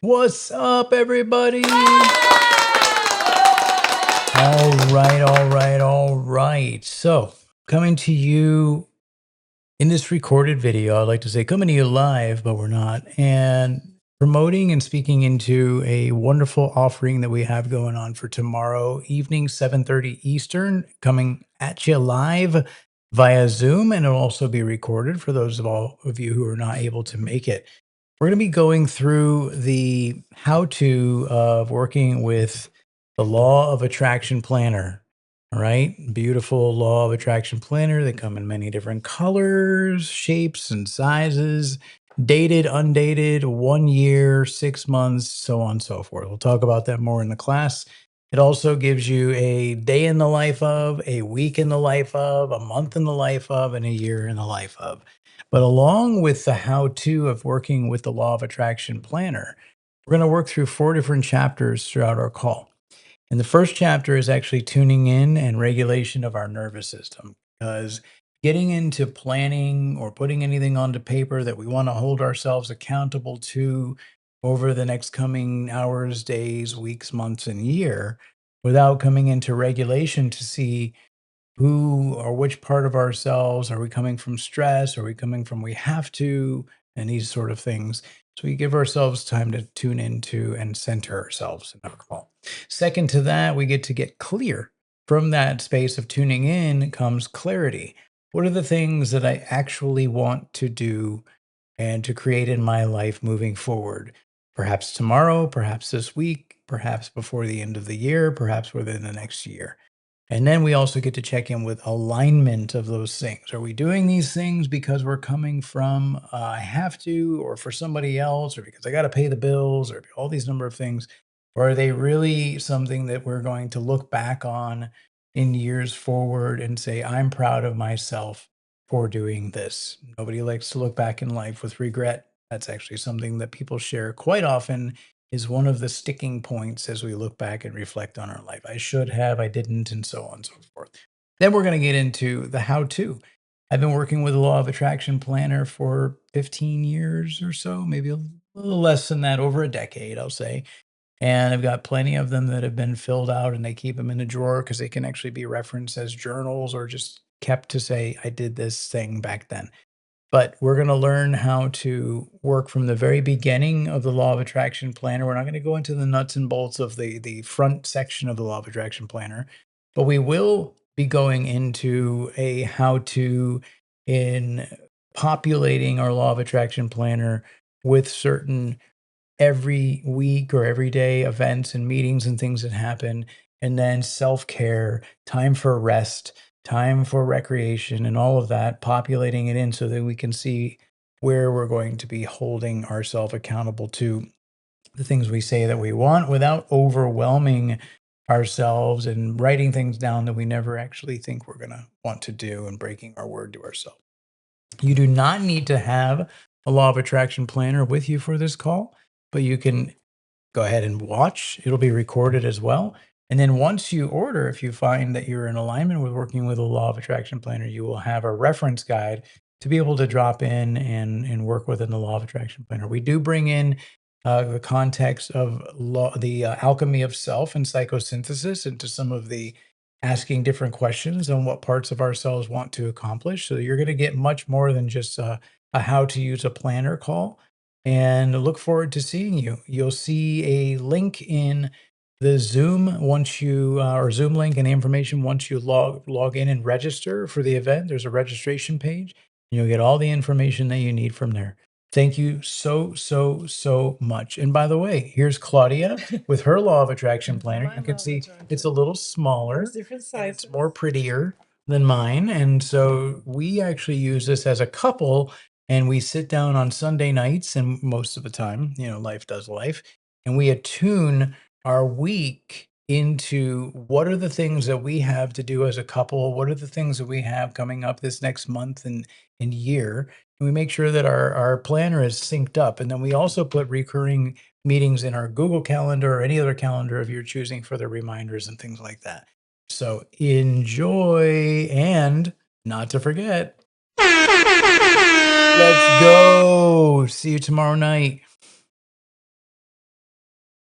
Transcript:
What's up, everybody? All right. So, coming to you in this recorded video, I'd like to say coming to you live, but we're not, and promoting and speaking into a wonderful offering that we have going on for tomorrow evening, 7:30 Eastern, coming at you live via Zoom, and it'll also be recorded for those of all of you who are not able to make it. We're going to be going through the how-to of working with the Law of Attraction Planner. All right. Beautiful Law of Attraction Planner. They come in many different colors, shapes, and sizes, dated, undated, 1 year, 6 months, so on and so forth. We'll talk about that more in the class. It also gives you a day in the life of, a week in the life of, a month in the life of, and a year in the life of. But along with the how-to of working with the Law of Attraction Planner, we're going to work through 4 different chapters throughout our call. And the first chapter is actually tuning in and regulation of our nervous system, because getting into planning or putting anything onto paper that we want to hold ourselves accountable to over the next coming hours, days, weeks, months, and year without coming into regulation to see who or which part of ourselves are we coming from stress? Are we coming from we have to? And these sort of things. So we give ourselves time to tune into and center ourselves in our call. Second to that, we get clear. From that space of tuning in comes clarity. What are the things that I actually want to do and to create in my life moving forward? Perhaps tomorrow, perhaps this week, perhaps before the end of the year, perhaps within the next year. And then we also get to check in with alignment of those things. Are we doing these things because we're coming from I have to, or for somebody else, or because I got to pay the bills, or all these number of things? Or are they really something that we're going to look back on in years forward and say, I'm proud of myself for doing this? Nobody likes to look back in life with regret. That's actually something that people share quite often, is one of the sticking points as we look back and reflect on our life. I should have, I didn't, and so on and so forth. Then we're going to get into the how to. I've been working with the Law of Attraction Planner for 15 years or so, maybe a little less than that, over a decade, I'll say. And I've got plenty of them that have been filled out, and they keep them in a drawer because they can actually be referenced as journals or just kept to say, I did this thing back then. But we're going to learn how to work from the very beginning of the Law of Attraction Planner. We're not going to go into the nuts and bolts of the front section of the Law of Attraction Planner, but we will be going into a how-to in populating our Law of Attraction Planner with certain every week or every day events and meetings and things that happen, and then self-care, time for rest, time for recreation, and all of that, populating it in so that we can see where we're going to be holding ourselves accountable to the things we say that we want without overwhelming ourselves and writing things down that we never actually think we're going to want to do and breaking our word to ourselves. You do not need to have a Law of Attraction Planner with you for this call, but you can go ahead and watch. It'll be recorded as well. And then once you order, if you find that you're in alignment with working with a Law of Attraction Planner, you will have a reference guide to be able to drop in and work within the Law of Attraction Planner. We do bring in the context of the alchemy of self and psychosynthesis into some of the asking different questions on what parts of ourselves want to accomplish. So you're going to get much more than just a how to use a planner call, and look forward to seeing you. You'll see a link in the Zoom once you, or Zoom link and the information once you log in and register for the event. There's a registration page, and you'll get all the information that you need from there. Thank you so much. And by the way, here's Claudia with her Law of Attraction Planner. You can see it's a little smaller. Different And it's sizes. more prettier than mine. And so we actually use this as a couple, and we sit down on Sunday nights, and most of the time, life does life, and we attune our week into what are the things that we have to do as a couple, what are the things that we have coming up this next month and year, and we make sure that our planner is synced up. And then we also put recurring meetings in our Google Calendar or any other calendar of your choosing for the reminders and things like that. So enjoy, and not to forget, let's go. See you tomorrow night.